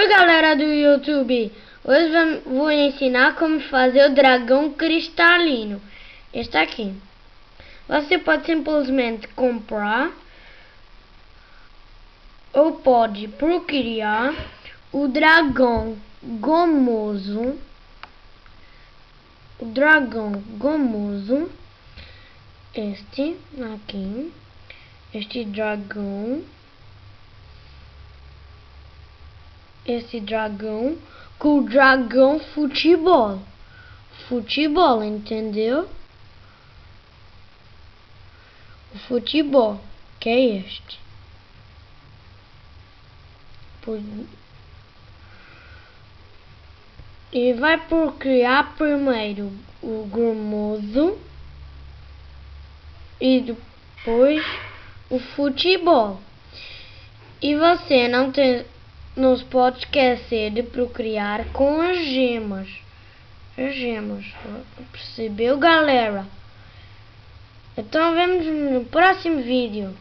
Galera do YouTube, hoje vou ensinar como fazer o dragão cristalino. Este aqui. Você pode simplesmente comprar ou pode procriar o dragão gomoso. Este aqui. Este dragão com o dragão futebol, entendeu? O futebol, que é este. E vai procriar primeiro o gomoso e depois o futebol. E você não se pode esquecer de procriar com as gemas. Percebeu, galera? Então vemos no próximo vídeo.